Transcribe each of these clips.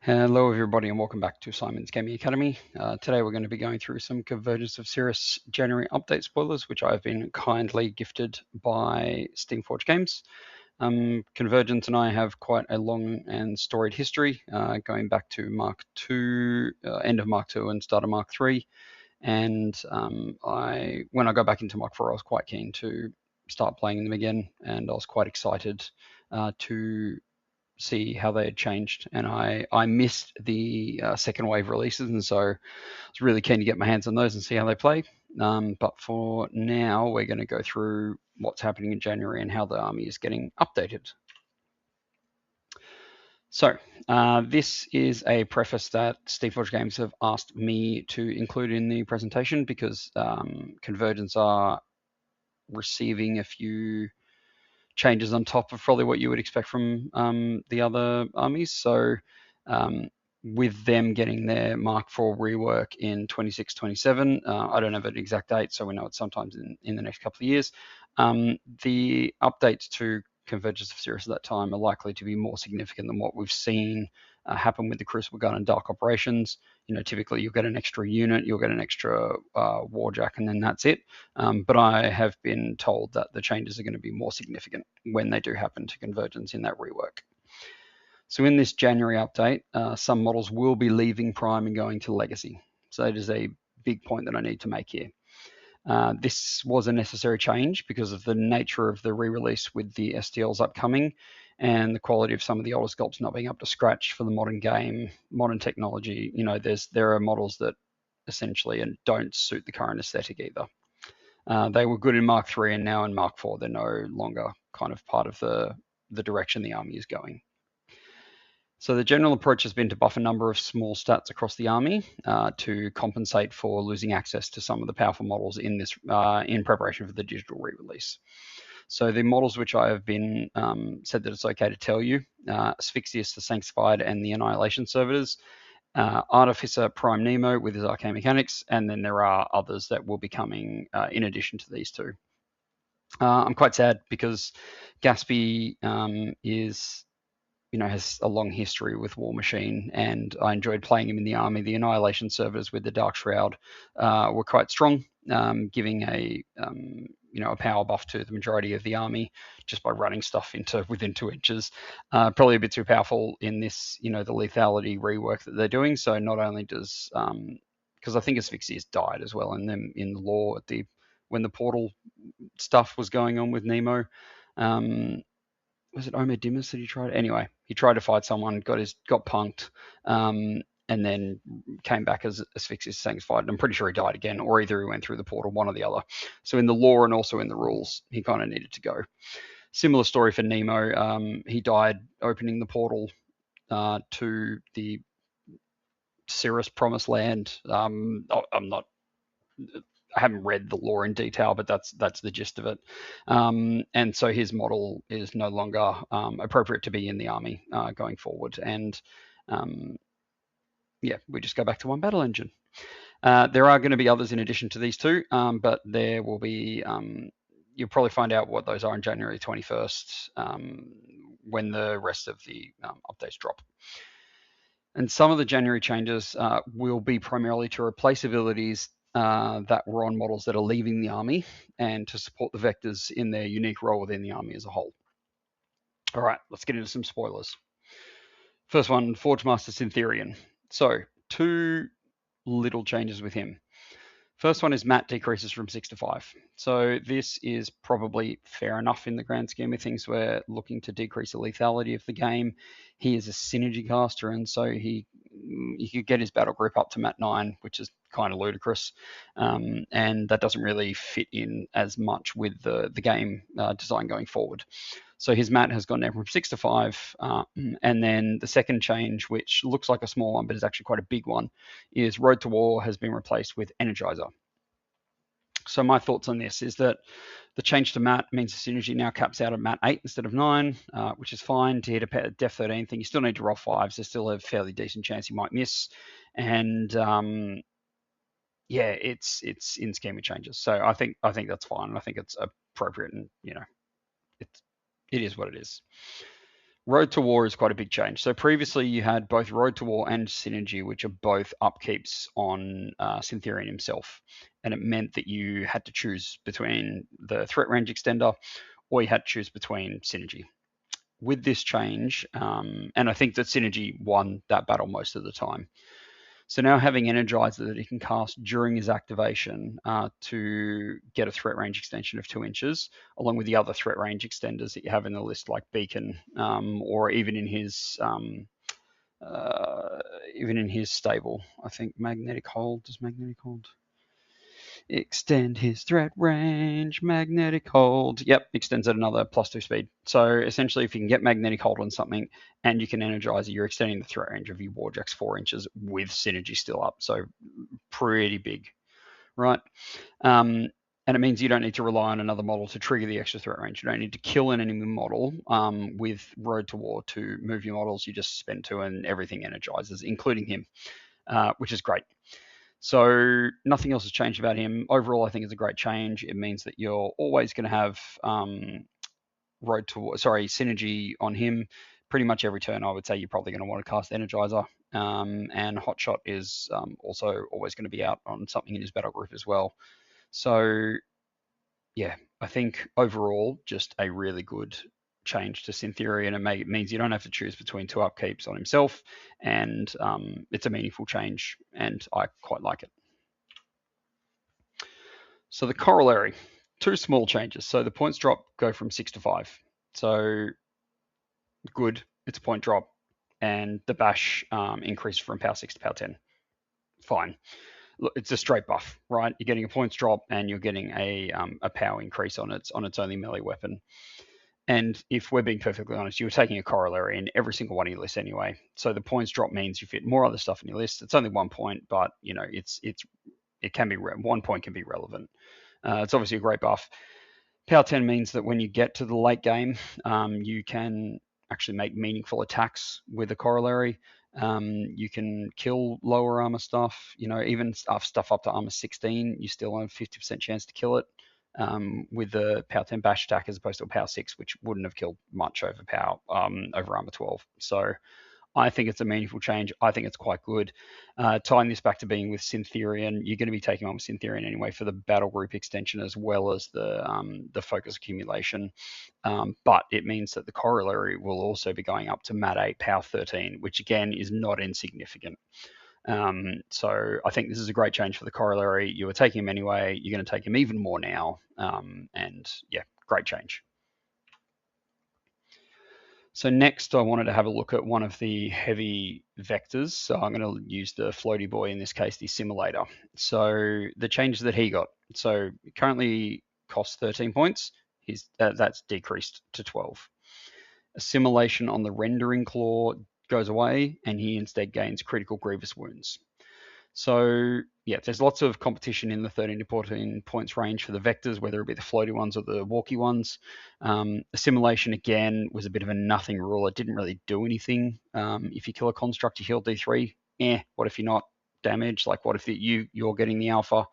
Hello everybody and welcome back to Simon's Gaming Academy. Today we're going to be going through some Convergence of Cyriss January update spoilers, which I've been kindly gifted by Steamforge Games. Convergence and I have quite a long and storied history, going back to Mark II, end of Mark II and start of Mark III. And when I got back into Mark IV, I was quite keen to start playing them again, and I was quite excited to see how they had changed, and I missed the second wave releases, and so I was really keen to get my hands on those and see how they play. But for now, we're going to go through what's happening in January and how the army is getting updated. So this is a preface that Steamforge Games have asked me to include in the presentation because Convergence are receiving a few changes on top of probably what you would expect from the other armies. So with them getting their Mark IV rework in 26-27, I don't have an exact date, so we know it's sometimes in the next couple of years. The updates to Convergence of Cyriss at that time are likely to be more significant than what we've seen happen with the Crucible Gun and Dark Operations. You know, typically you'll get an extra unit, you'll get an extra Warjack, and then that's it. But I have been told that the changes are going to be more significant when they do happen to Convergence in that rework. So in this January update, some models will be leaving Prime and going to Legacy. So it is a big point that I need to make here. This was a necessary change because of the nature of the re-release with the STLs upcoming and the quality of some of the older sculpts not being up to scratch for the modern game, modern technology. You know, there are models that essentially don't suit the current aesthetic either. They were good in Mark III, and now in Mark IV, they're no longer kind of part of the direction the army is going. So the general approach has been to buff a number of small stats across the army to compensate for losing access to some of the powerful models in this in preparation for the digital re-release. So the models which I have been said that it's okay to tell you, Asphyxius the Sanctified and the Annihilation Servitors, Artificer Prime Nemo with his arcane mechanics, and then there are others that will be coming in addition to these two. I'm quite sad because Gatsby has a long history with Warmachine, and I enjoyed playing him in the army. The Annihilation Servitors with the Dark Shroud were quite strong, giving a power buff to the majority of the army just by running stuff within 2 inches. Probably a bit too powerful in this, the lethality rework that they're doing. So not only does, because I think Asphyxius died as well in the lore when the portal stuff was going on with Nemo. Was it Omedimus that he tried? Anyway, he tried to fight someone, got punked, and then came back as Asphyxius Sanctified. And I'm pretty sure he died again, or either he went through the portal, one or the other. So in the lore and also in the rules, he kind of needed to go. Similar story for Nemo. He died opening the portal to the Cyriss Promised Land. I haven't read the lore in detail, but that's the gist of it. And so his model is no longer appropriate to be in the army going forward. And we just go back to one battle engine. There are going to be others in addition to these two, but there will be. You'll probably find out what those are on January 21st when the rest of the updates drop. And some of the January changes will be primarily to replace abilities that were on models that are leaving the army and to support the vectors in their unique role within the army as a whole. All right, let's get into some spoilers. First one, Forgemaster Syntherion. So 2 little changes with him. First one is Mat decreases from 6 to 5. So this is probably fair enough in the grand scheme of things. We're looking to decrease the lethality of the game. He is a synergy caster, and so he could get his battle group up to Mat 9, which is kind of ludicrous. And that doesn't really fit in as much with the game design going forward. So his Mat has gone down from 6 to 5. And then the second change, which looks like a small one, but is actually quite a big one, is Road to War has been replaced with Energizer. So my thoughts on this is that the change to Mat means the synergy now caps out at Mat 8 instead of 9, which is fine. To hit a Def 13 thing, you still need to roll 5s. There's still a fairly decent chance you might miss. And it's in scheme of changes. So I think that's fine. I think it's appropriate, and it is what it is. Road to War is quite a big change. So previously you had both Road to War and Synergy, which are both upkeeps on Syntherion himself. And it meant that you had to choose between the threat range extender or you had to choose between Synergy. With this change, and I think that Synergy won that battle most of the time. So now having Energizer that he can cast during his activation to get a threat range extension of 2 inches, along with the other threat range extenders that you have in the list, like Beacon, or even in his stable. I think Magnetic Hold. Does Magnetic Hold extend his threat range? Magnetic Hold. Yep, extends at another +2 speed. So essentially, if you can get Magnetic Hold on something and you can energize it, you're extending the threat range of your Warjacks 4 inches with Synergy still up. So pretty big, right? And it means you don't need to rely on another model to trigger the extra threat range. You don't need to kill an enemy model with Road to War to move your models. You just spend 2 and everything energizes, including him, which is great. So nothing else has changed about him. Overall, I think it's a great change. It means that you're always going to have Synergy on him. Pretty much every turn, I would say you're probably going to want to cast Energizer. And Hotshot is also always going to be out on something in his battle group as well. So yeah, I think overall, just a really good change to Syntherion, and it means you don't have to choose between 2 upkeeps on himself, and it's a meaningful change, and I quite like it. So the Corollary, 2 small changes. So the points drop go from 6 to 5. So good, it's a point drop, and the bash increase from power 6 to power 10. Fine. Look, it's a straight buff, right? You're getting a points drop and you're getting a power increase on its only melee weapon. And if we're being perfectly honest, you're taking a Corollary in every single one of your lists anyway. So the points drop means you fit more other stuff in your list. It's only 1 point, but it can be 1 point can be relevant. It's obviously a great buff. Power 10 means that when you get to the late game, you can actually make meaningful attacks with a Corollary. You can kill lower armor stuff. Even stuff up to armor 16, you still have 50% chance to kill it. With the power 10 bash attack as opposed to a power 6, which wouldn't have killed much over armor 12. So I think it's a meaningful change. I think it's quite good. Tying this back to being with Syntherion, you're going to be taking on with Syntherion anyway for the battle group extension as well as the focus accumulation. But it means that the Corollary will also be going up to Mat 8, power 13, which again is not insignificant. So I think this is a great change for the Corollary. You were taking him anyway. You're going to take him even more now. And yeah, great change. So next I wanted to have a look at one of the heavy vectors. So I'm going to use the floaty boy, in this case, the Assimilator. So the changes that he got. So currently costs 13 points. That's decreased to 12. Assimilation on the rendering claw goes away, and he instead gains critical grievous wounds. So yeah, there's lots of competition in the 13 to 14 points range for the vectors, whether it be the floaty ones or the walkie ones. Assimilation, again, was a bit of a nothing rule. It didn't really do anything. If you kill a construct, you heal D3. What if you're not damaged? Like, what if you're getting the alpha,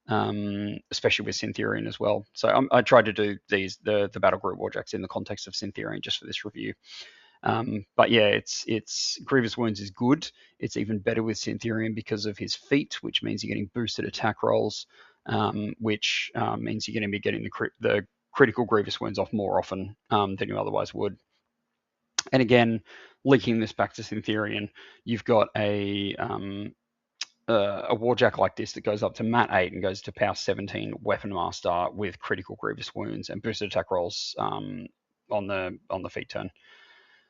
especially with Syntherion as well. So I tried to do the battle group Warjacks in the context of Syntherion just for this review. But yeah, it's Grievous Wounds is good. It's even better with Syntherion because of his feat, which means you're getting boosted attack rolls, which means you're going to be getting the critical Grievous Wounds off more often than you otherwise would. And again, linking this back to Syntherion, you've got a Warjack like this that goes up to Mat 8 and goes to power 17 Weapon Master with critical Grievous Wounds and boosted attack rolls on the feat turn.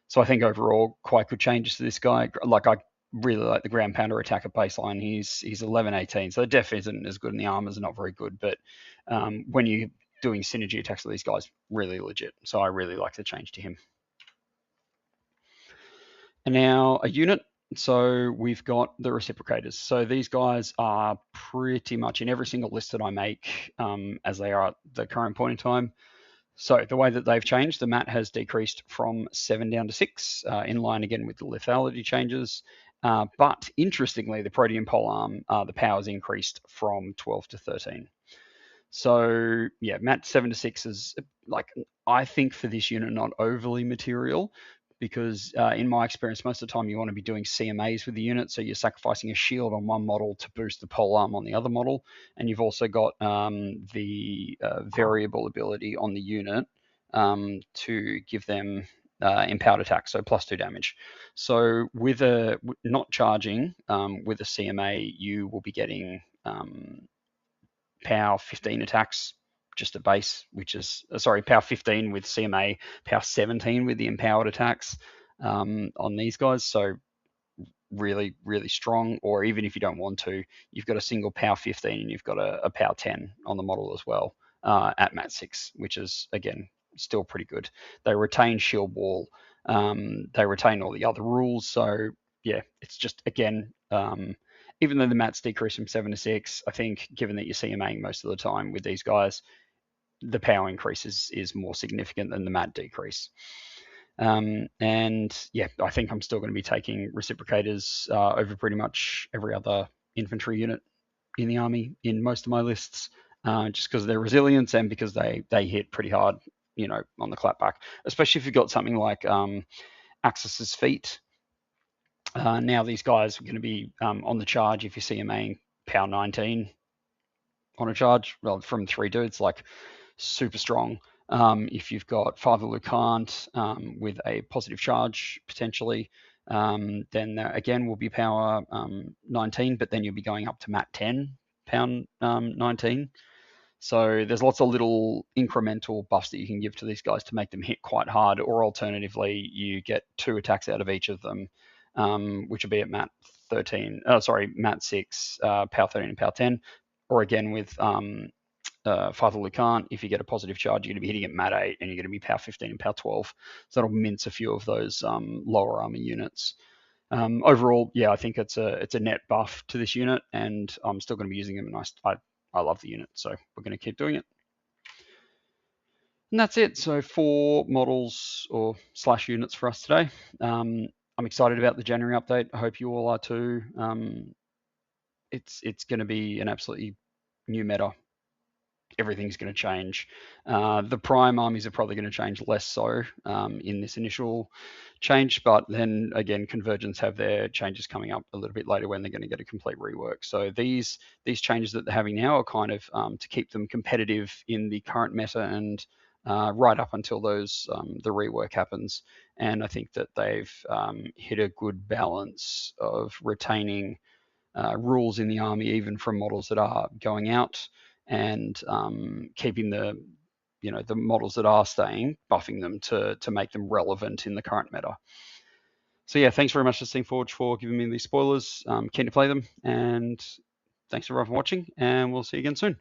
So I think overall, quite good changes to this guy. Like, I really like the ground pounder attack at baseline. He's 11-18, so the def isn't as good and the armor's not very good. But when you're doing synergy attacks with these guys, really legit. So I really like the change to him. And now a unit. So we've got the Reciprocators. So these guys are pretty much in every single list that I make as they are at the current point in time. So the way that they've changed, the mat has decreased from 7 down to 6, in line again with the lethality changes. But interestingly, the Protean polearm, the power's increased from 12 to 13. So yeah, mat 7 to 6 is, like, I think for this unit, not overly material, because in my experience, most of the time you want to be doing CMAs with the unit. So you're sacrificing a shield on one model to boost the polearm on the other model. And you've also got the variable ability on the unit to give them empowered attack, so +2 damage. So with not charging with a CMA, you will be getting power 15 attacks, just a base, which is power 15 with CMA, power 17 with the empowered attacks on these guys. So really, really strong. Or even if you don't want to, you've got a single power 15 and you've got a power 10 on the model as well at mat 6, which is again still pretty good. They retain shield wall. They retain all the other rules. So yeah, it's just again. Even though the mats decrease from 7 to 6, I think given that you're CMAing most of the time with these guys, the power increase is more significant than the mat decrease. And yeah, I think I'm still going to be taking reciprocators over pretty much every other infantry unit in the army in most of my lists, just because of their resilience and because they hit pretty hard, on the clapback, especially if you've got something like Axis's feet. Now these guys are going to be on the charge if you see CMAing power 19 on a charge, well, from 3 dudes, like super strong. If you've got Father Lucant with a positive charge potentially, then again will be power 19, but then you'll be going up to mat 10, pound 19. So there's lots of little incremental buffs that you can give to these guys to make them hit quite hard, or alternatively, you get 2 attacks out of each of them, which will be at mat 6, power 13 and power 10, or again with Father Lucant, if you get a positive charge, you're going to be hitting at mat 8 and you're going to be power 15 and power 12. So that'll mince a few of those lower armor units. Overall, yeah, I think it's a net buff to this unit, and I'm still going to be using them, and I love the unit, so we're going to keep doing it. And that's it. So 4 models or / units for us today. I'm excited about the January update. I hope you all are too. It's going to be an absolutely new meta. Everything's going to change. The prime armies are probably going to change less so in this initial change, but then again, Convergence have their changes coming up a little bit later when they're going to get a complete rework. So these changes that they're having now are kind of to keep them competitive in the current meta and right up until those the rework happens. And I think that they've hit a good balance of retaining rules in the army, even from models that are going out, and keeping the models that are staying, buffing them to make them relevant in the current meta. So yeah, thanks very much to Steamforge for giving me these spoilers. Keen to play them, and thanks everyone for watching, and we'll see you again soon.